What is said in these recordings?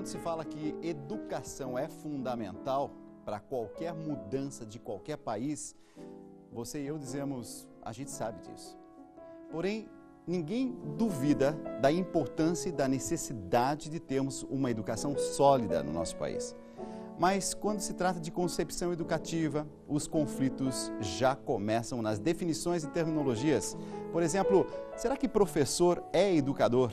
Quando se fala que educação é fundamental para qualquer mudança de qualquer país, você e eu dizemos, a gente sabe disso. Porém, ninguém duvida da importância e da necessidade de termos uma educação sólida no nosso país. Mas quando se trata de concepção educativa, os conflitos já começam nas definições e terminologias. Por exemplo, será que professor é educador?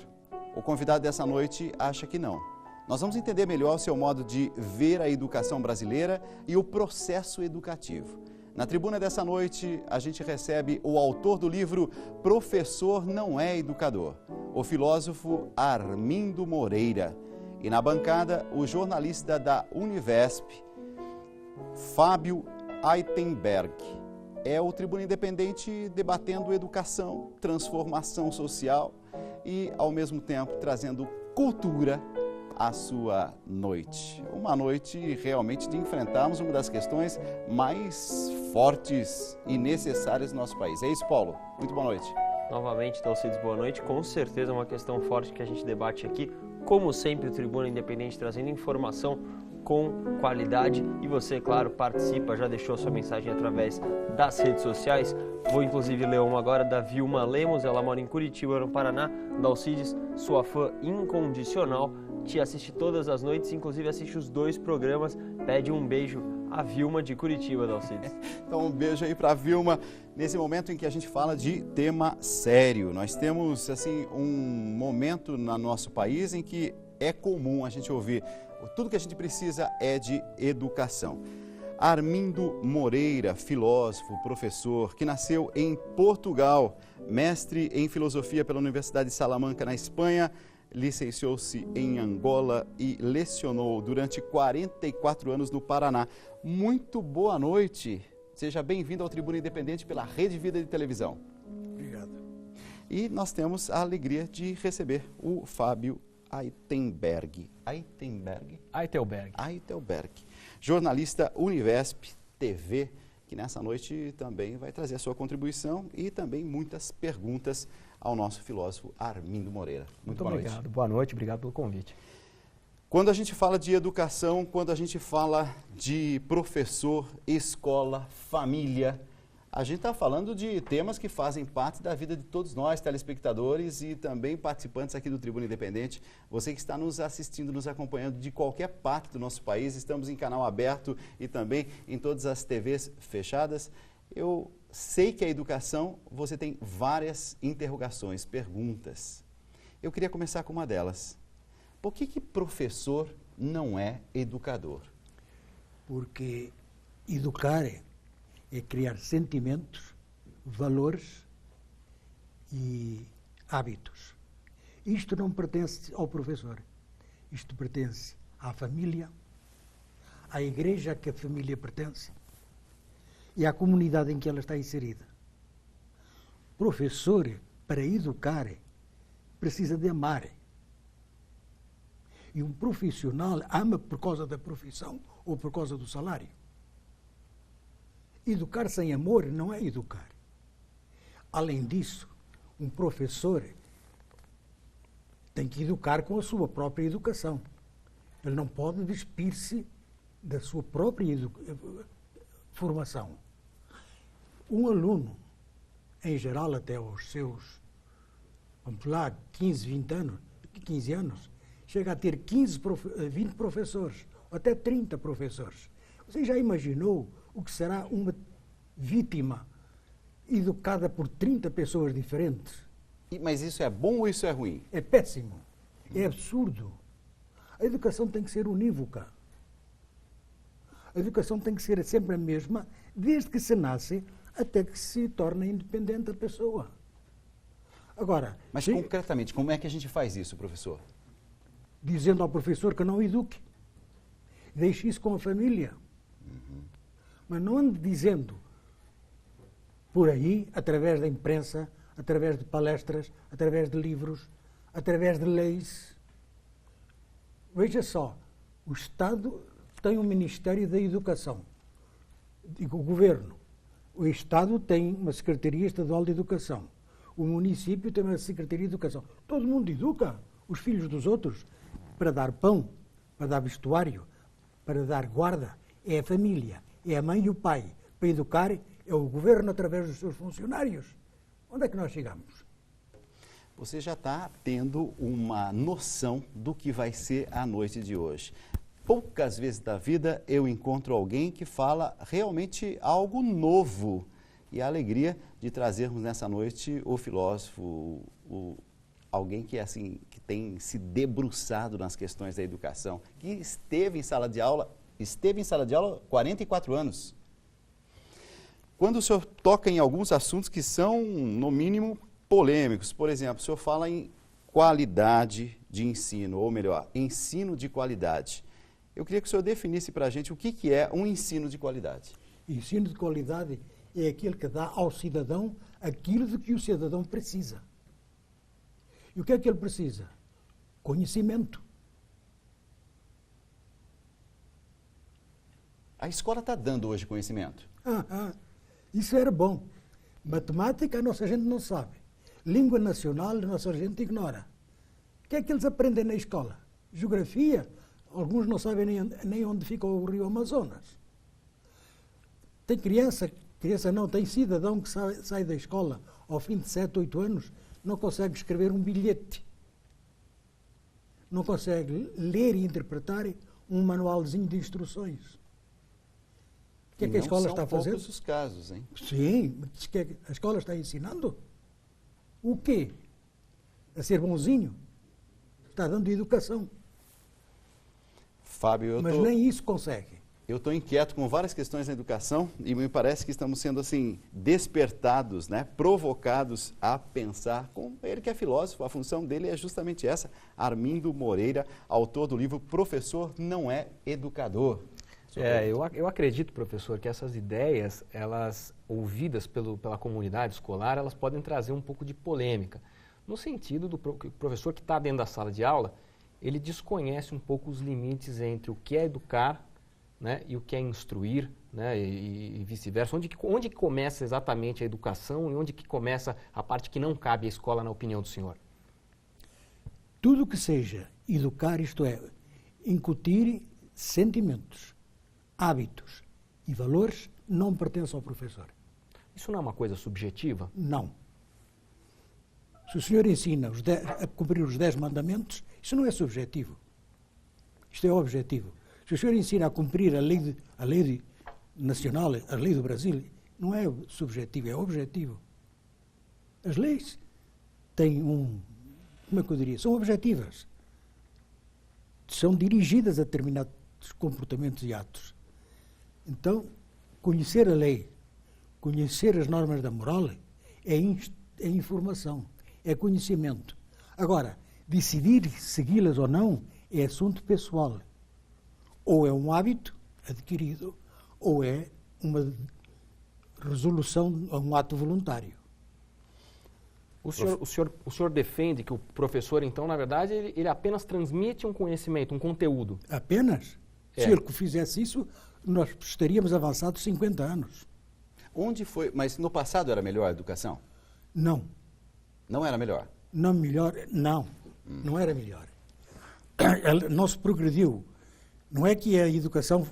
O convidado dessa noite acha que não. Nós vamos entender melhor o seu modo de ver a educação brasileira e o processo educativo. Na tribuna dessa noite, a gente recebe o autor do livro Professor Não é Educador, o filósofo Armindo Moreira. E na bancada, o jornalista da Univesp, Fábio Aittenberg. É o Tribuna Independente debatendo educação, transformação social e, ao mesmo tempo, trazendo cultura à sua noite. Uma noite realmente de enfrentarmos uma das questões mais fortes e necessárias do nosso país. É isso, Paulo. Muito boa noite. Novamente, Dalcides, boa noite. Com certeza é uma questão forte que a gente debate aqui. Como sempre, o Tribuna Independente trazendo informação com qualidade. E você, claro, participa, já deixou a sua mensagem através das redes sociais. Vou inclusive ler uma agora da Vilma Lemos, ela mora em Curitiba, no Paraná. Dalcides, sua fã incondicional, te assiste todas as noites, inclusive assiste os 2 programas. Pede um beijo à Vilma de Curitiba, Dalcides. Então um beijo aí para a Vilma, nesse momento em que a gente fala de tema sério. Nós temos assim um momento no nosso país em que é comum a gente ouvir tudo que a gente precisa é de educação. Armindo Moreira, filósofo, professor, que nasceu em Portugal, mestre em filosofia pela Universidade de Salamanca, na Espanha, licenciou-se em Angola e lecionou durante 44 anos no Paraná. Muito boa noite. Seja bem-vindo ao Tribuna Independente pela Rede Vida de Televisão. Obrigado. E nós temos a alegria de receber o Fábio Aittenberg, jornalista Univesp TV, que nessa noite também vai trazer a sua contribuição e também muitas perguntas ao nosso filósofo Armindo Moreira. Muito obrigado. Boa noite, obrigado pelo convite. Quando a gente fala de educação, quando a gente fala de professor, escola, família, a gente está falando de temas que fazem parte da vida de todos nós, telespectadores e também participantes aqui do Tribuna Independente. Você que está nos assistindo, nos acompanhando de qualquer parte do nosso país, estamos em canal aberto e também em todas as TVs fechadas. Eu sei que a educação, você tem várias interrogações, perguntas. Eu queria começar com uma delas. Por que professor não é educador? Porque educar é criar sentimentos, valores e hábitos. Isto não pertence ao professor. Isto pertence à família, à igreja a que a família pertence e à comunidade em que ela está inserida. Professor, para educar, precisa de amar. E um profissional ama por causa da profissão ou por causa do salário. Educar sem amor não é educar. Além disso, um professor tem que educar com a sua própria educação. Ele não pode despir-se da sua própria formação. Um aluno, em geral até aos seus, vamos lá, 15 anos, chega a ter 20 professores, ou até 30 professores. Você já imaginou o que será uma vítima educada por 30 pessoas diferentes? Mas isso é bom ou isso é ruim? É péssimo, é absurdo. A educação tem que ser unívoca. A educação tem que ser sempre a mesma, desde que se nasce até que se torna independente a pessoa. Agora, mas concretamente, como é que a gente faz isso, professor? Dizendo ao professor que não eduque. Deixe isso com a família. Mas não ande dizendo por aí, através da imprensa, através de palestras, através de livros, através de leis. Veja só, o Estado tem um Ministério da Educação, digo, o Governo. O Estado tem uma Secretaria Estadual de Educação. O município tem uma Secretaria de Educação. Todo mundo educa os filhos dos outros para dar pão, para dar vestuário, para dar guarda, é a família, é a mãe e o pai. Para educar, é o governo através dos seus funcionários. Onde é que nós chegamos? Você já está tendo uma noção do que vai ser a noite de hoje. Poucas vezes da vida eu encontro alguém que fala realmente algo novo. E a alegria de trazermos nessa noite o filósofo, alguém que, assim, que tem se debruçado nas questões da educação, que esteve em sala de aula 44 anos. Quando o senhor toca em alguns assuntos que são, no mínimo, polêmicos, por exemplo, o senhor fala em qualidade de ensino, ou melhor, ensino de qualidade. Eu queria que o senhor definisse para a gente o que é um ensino de qualidade. Ensino de qualidade é aquele que dá ao cidadão aquilo de que o cidadão precisa. E o que é que ele precisa? Conhecimento. A escola está dando hoje conhecimento? Isso era bom. Matemática a nossa gente não sabe. Língua nacional a nossa gente ignora. O que é que eles aprendem na escola? Geografia? Alguns não sabem nem onde fica o rio Amazonas. Tem criança não, tem cidadão que sai da escola ao fim de 7, 8 anos, não consegue escrever um bilhete. Não consegue ler e interpretar um manualzinho de instruções. O que é que a escola está a fazer? Não são poucos os casos, hein? Sim, mas a escola está ensinando? O quê? A ser bonzinho? Está dando educação. Fábio, mas nem isso consegue. Eu estou inquieto com várias questões na educação e me parece que estamos sendo assim despertados, né, provocados a pensar com ele que é filósofo. A função dele é justamente essa. Armindo Moreira, autor do livro Professor Não é Educador. Eu acredito, professor, que essas ideias, elas ouvidas pela comunidade escolar, elas podem trazer um pouco de polêmica, no sentido do professor que está dentro da sala de aula, ele desconhece um pouco os limites entre o que é educar, né, e o que é instruir, né, e vice-versa. Onde que começa exatamente a educação e onde que começa a parte que não cabe à escola, na opinião do senhor? Tudo que seja educar, isto é, incutir sentimentos, hábitos e valores, não pertence ao professor. Isso não é uma coisa subjetiva? Não. Se o senhor ensina a cumprir os 10 mandamentos, isso não é subjetivo. Isto é objetivo. Se o senhor ensina a cumprir a lei nacional, a lei do Brasil, não é subjetivo, é objetivo. As leis têm como é que eu diria? São objetivas. São dirigidas a determinados comportamentos e atos. Então, conhecer a lei, conhecer as normas da moral, é informação, é conhecimento. Agora, decidir segui-las ou não é assunto pessoal. Ou é um hábito adquirido, ou é uma resolução, um ato voluntário. O senhor defende que o professor, então, na verdade, ele apenas transmite um conhecimento, um conteúdo? Apenas? Se ele fizesse isso, nós estaríamos avançados 50 anos. Onde foi? Mas no passado era melhor a educação? Não. Não era melhor? Não melhor, não. Não era melhor. Não se progrediu. Não é que a educação...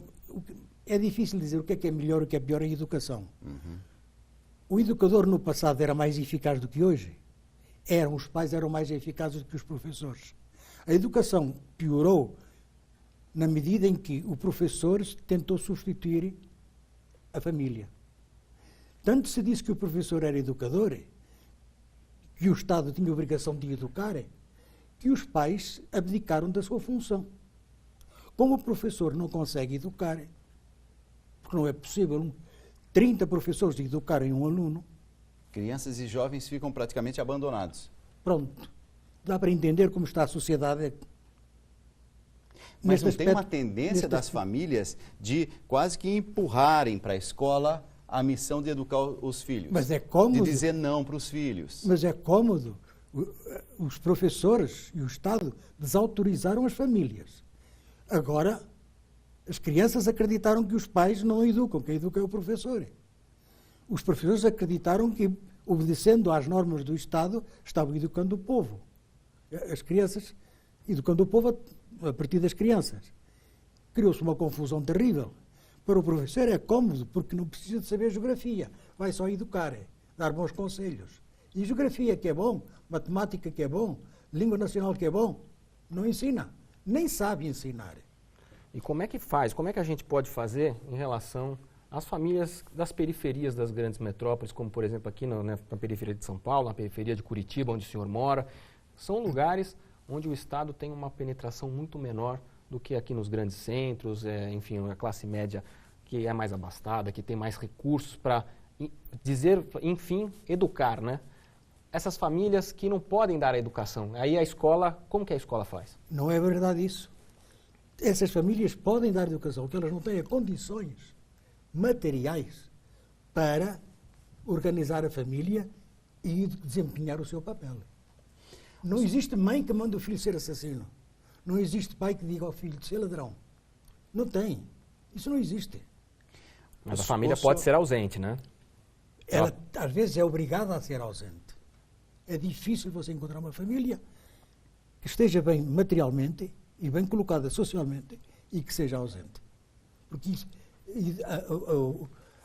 É difícil dizer o que é melhor e o que é pior em educação. O educador no passado era mais eficaz do que hoje. Os pais eram mais eficazes do que os professores. A educação piorou na medida em que o professor tentou substituir a família. Tanto se disse que o professor era educador, que o Estado tinha a obrigação de educar, que os pais abdicaram da sua função. Como o professor não consegue educar, porque não é possível 30 professores educarem um aluno... Crianças e jovens ficam praticamente abandonados. Pronto. Dá para entender como está a sociedade. Mas não tem uma tendência das famílias de quase que empurrarem para a escola a missão de educar os filhos? Mas é cômodo. De dizer não para os filhos. Mas é cômodo. Os professores e o Estado desautorizaram as famílias. Agora, as crianças acreditaram que os pais não educam, quem educa é o professor. Os professores acreditaram que, obedecendo às normas do Estado, estavam educando o povo. As crianças educando o povo a partir das crianças. Criou-se uma confusão terrível. Para o professor é cómodo, porque não precisa de saber geografia. Vai só educar, dar bons conselhos. E geografia que é bom, matemática que é bom, língua nacional que é bom, não ensina. Nem sabe ensinar. E como é que faz? Como é que a gente pode fazer em relação às famílias das periferias das grandes metrópoles, como, por exemplo, aqui na periferia de São Paulo, na periferia de Curitiba, onde o senhor mora? São lugares onde o Estado tem uma penetração muito menor do que aqui nos grandes centros, enfim, a classe média que é mais abastada, que tem mais recursos para dizer, enfim, educar, né? Essas famílias que não podem dar a educação. Aí a escola, como que a escola faz? Não é verdade isso. Essas famílias podem dar educação, que elas não têm condições materiais para organizar a família e desempenhar o seu papel. Não existe mãe que manda o filho ser assassino. Não existe pai que diga ao filho de ser ladrão. Não tem. Isso não existe. Mas a família pode ser ausente, né? Ela, às vezes, é obrigada a ser ausente. É difícil você encontrar uma família que esteja bem materialmente e bem colocada socialmente e que seja ausente. Porque isso,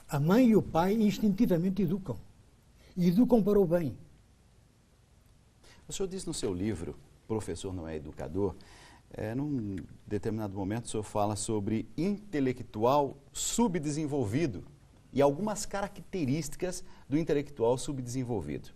a mãe e o pai instintivamente educam. E educam para o bem. O senhor diz no seu livro, Professor Não é Educador, num determinado momento o senhor fala sobre intelectual subdesenvolvido e algumas características do intelectual subdesenvolvido.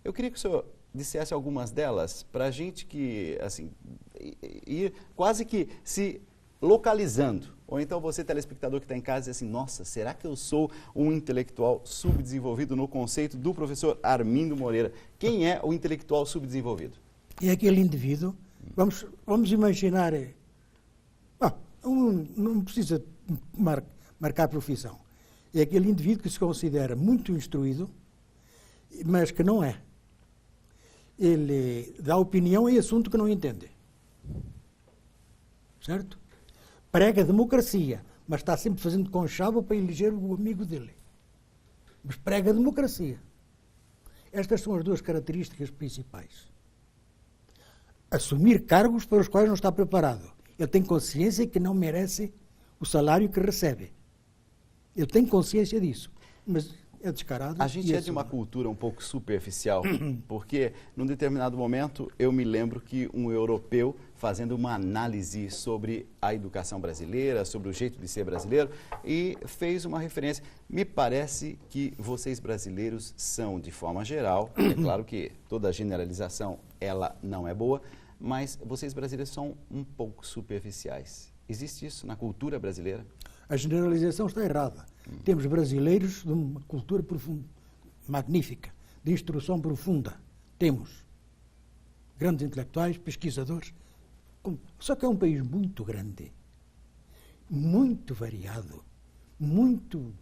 Eu queria que o senhor dissesse algumas delas para a gente que, assim, ir quase que se localizando. Ou então você, telespectador que está em casa, diz assim, nossa, será que eu sou um intelectual subdesenvolvido no conceito do professor Armindo Moreira? Quem é o intelectual subdesenvolvido? É aquele indivíduo, vamos imaginar, não precisa marcar profissão, é aquele indivíduo que se considera muito instruído, mas que não é. Ele dá opinião em assunto que não entende. Certo? Prega democracia, mas está sempre fazendo conchavo para eleger o amigo dele. Mas prega democracia. Estas são as duas características principais. Assumir cargos para os quais não está preparado. Ele tem consciência que não merece o salário que recebe. Ele tem consciência disso. Mas é descarado. A gente é de uma cultura um pouco superficial, porque num determinado momento eu me lembro que um europeu, fazendo uma análise sobre a educação brasileira, sobre o jeito de ser brasileiro, e fez uma referência. Me parece que vocês brasileiros são, de forma geral, é claro que toda generalização ela não é boa, mas vocês brasileiros são um pouco superficiais. Existe isso na cultura brasileira? A generalização está errada. Temos brasileiros de uma cultura profunda, magnífica, de instrução profunda. Temos grandes intelectuais, pesquisadores. Só que é um país muito grande, muito variado, muito,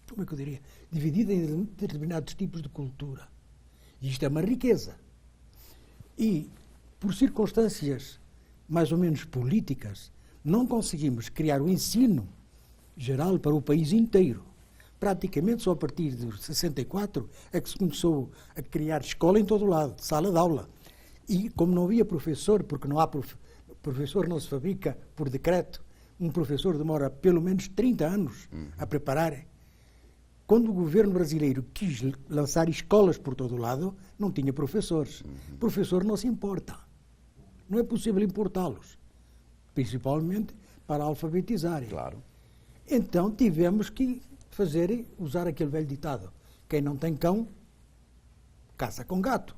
como é que eu diria, dividido em determinados tipos de cultura. E isto é uma riqueza. E, por circunstâncias mais ou menos políticas, não conseguimos criar o ensino geral para o país inteiro. Praticamente só a partir de 64 é que se começou a criar escola em todo lado, sala de aula. E como não havia professor, porque não há professor não se fabrica por decreto, um professor demora pelo menos 30 anos a preparar. Quando o governo brasileiro quis lançar escolas por todo lado, não tinha professores. Professor não se importa. Não é possível importá-los, principalmente para alfabetizarem. Claro. Então tivemos que usar aquele velho ditado: quem não tem cão, caça com gato.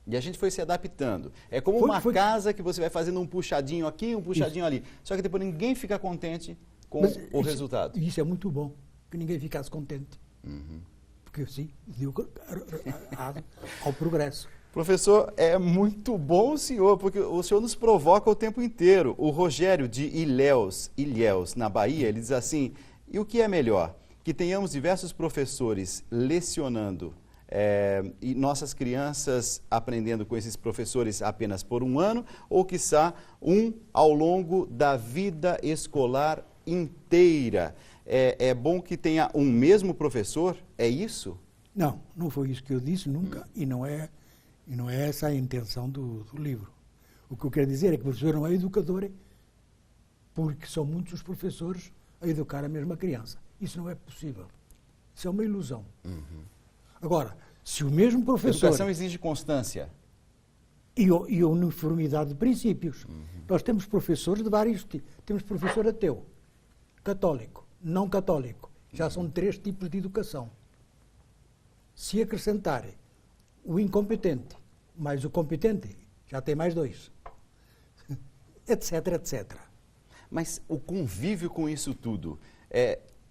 E a gente foi se adaptando. É como uma casa que você vai fazendo um puxadinho aqui, um puxadinho ali. Só que depois ninguém fica contente com o resultado. Isso é muito bom, que ninguém ficasse contente. Porque assim deu ao progresso. Professor, é muito bom o senhor, porque o senhor nos provoca o tempo inteiro. O Rogério de Ilhéus, na Bahia, ele diz assim, e o que é melhor? Que tenhamos diversos professores lecionando e nossas crianças aprendendo com esses professores apenas por um ano, ou quiçá ao longo da vida escolar inteira. É bom que tenha um mesmo professor? É isso? Não, não foi isso que eu disse nunca, e não é essa a intenção do livro. O que eu quero dizer é que o professor não é educador porque são muitos os professores a educar a mesma criança. Isso não é possível. Isso é uma ilusão. Agora, se o mesmo A professor... educação exige constância. E a uniformidade de princípios. Nós temos professores de vários tipos. Temos professor ateu, católico, não católico. Já são 3 tipos de educação. Se acrescentar o incompetente mais o competente, já tem mais 2. Etc, etc. Mas o convívio com isso tudo,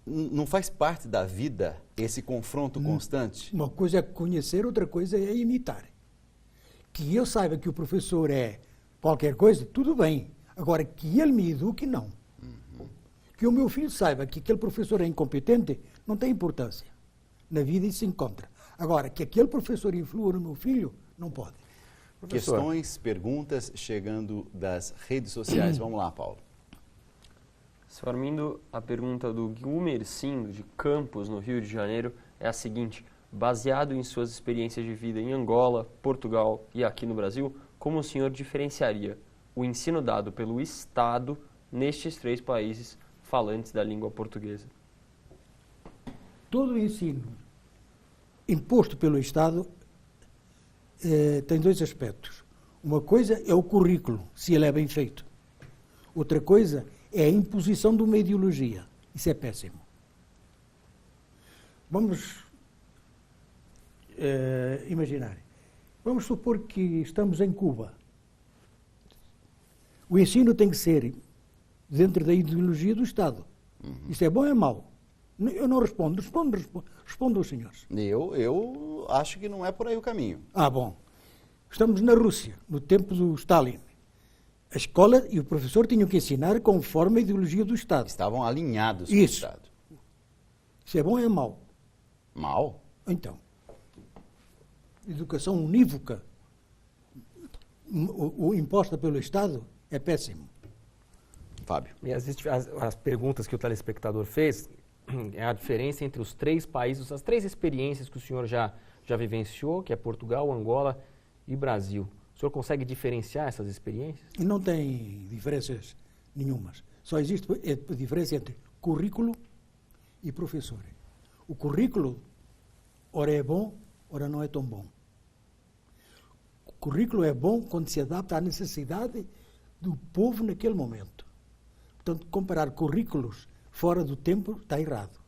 não faz parte da vida esse confronto constante? Uma coisa é conhecer, outra coisa é imitar. Que eu saiba que o professor é qualquer coisa, tudo bem. Agora, que ele me eduque, não. Que o meu filho saiba que aquele professor é incompetente, não tem importância. Na vida isso se encontra. Agora, que aquele professor influa no meu filho, não pode. Professor. Questões, perguntas chegando das redes sociais. Vamos lá, Paulo. Sr. Armindo, a pergunta do Gumercindo, de Campos, no Rio de Janeiro, é a seguinte: baseado em suas experiências de vida em Angola, Portugal e aqui no Brasil, como o senhor diferenciaria o ensino dado pelo Estado nestes 3 países falantes da língua portuguesa? Todo o ensino imposto pelo Estado tem 2 aspectos. Uma coisa é o currículo, se ele é bem feito. Outra coisa é a imposição de uma ideologia. Isso é péssimo. Vamos imaginar. Vamos supor que estamos em Cuba. O ensino tem que ser dentro da ideologia do Estado. Isso é bom ou é mau? Eu não respondo. Respondo aos senhores. Eu acho que não é por aí o caminho. Ah, bom. Estamos na Rússia, no tempo do Stalin. A escola e o professor tinham que ensinar conforme a ideologia do Estado. Estavam alinhados com Isso. o Estado. Isso é bom ou é mau? Mal? Então, educação unívoca, o imposta pelo Estado, é péssimo. Fábio. E as perguntas que o telespectador fez é a diferença entre os 3 países, as 3 experiências que o senhor já vivenciou, que é Portugal, Angola e Brasil. O senhor consegue diferenciar essas experiências? E não tem diferenças nenhumas. Só existe a diferença entre currículo e professor. O currículo, ora é bom, ora não é tão bom. O currículo é bom quando se adapta à necessidade do povo naquele momento. Portanto, comparar currículos fora do tempo está errado.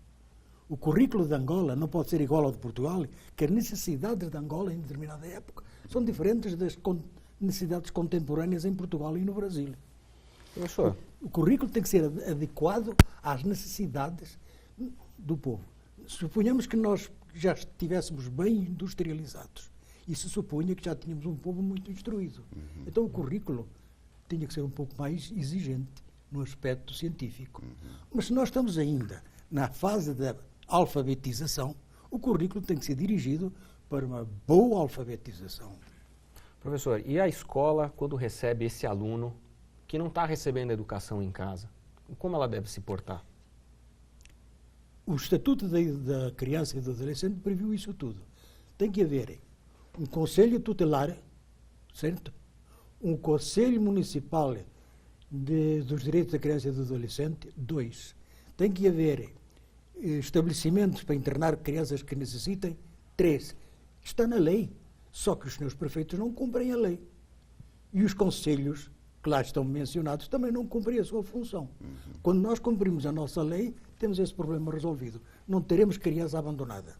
O currículo de Angola não pode ser igual ao de Portugal, que as necessidades de Angola em determinada época são diferentes das necessidades contemporâneas em Portugal e no Brasil. Professor. O currículo tem que ser adequado às necessidades do povo. Suponhamos que nós já estivéssemos bem industrializados. Isso supunha que já tínhamos um povo muito instruído. Então o currículo tinha que ser um pouco mais exigente no aspecto científico. Mas se nós estamos ainda na fase da alfabetização, o currículo tem que ser dirigido para uma boa alfabetização. Professor, e a escola, quando recebe esse aluno que não está recebendo educação em casa, como ela deve se portar? O Estatuto da Criança e do Adolescente previu isso tudo. Tem que haver um Conselho Tutelar, certo? Um Conselho Municipal dos Direitos da Criança e do Adolescente, 2. Tem que haver estabelecimentos para internar crianças que necessitem, 3. Está na lei, só que os senhores prefeitos não cumprem a lei. E os conselhos, que lá estão mencionados, também não cumprem a sua função. Quando nós cumprimos a nossa lei, temos esse problema resolvido. Não teremos criança abandonada.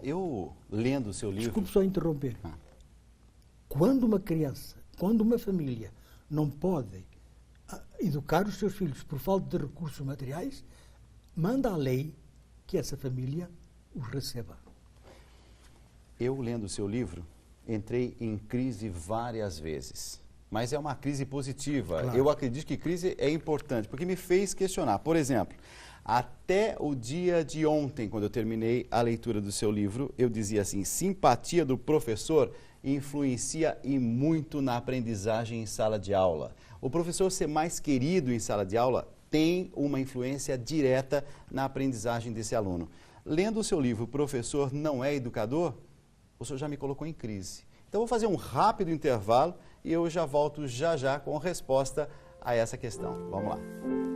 Eu, lendo o seu livro... Desculpe só interromper. Quando uma criança, quando uma família não pode educar os seus filhos por falta de recursos materiais, manda a lei que essa família os receba. Eu, lendo o seu livro, entrei em crise várias vezes. Mas é uma crise positiva. Claro. Eu acredito que crise é importante, porque me fez questionar. Por exemplo, até o dia de ontem, quando eu terminei a leitura do seu livro, eu dizia assim: simpatia do professor influencia e muito na aprendizagem em sala de aula. O professor ser mais querido em sala de aula tem uma influência direta na aprendizagem desse aluno. Lendo o seu livro, Professor Não é Educador, o senhor já me colocou em crise. Então, vou fazer um rápido intervalo e eu já volto já com resposta a essa questão. Vamos lá.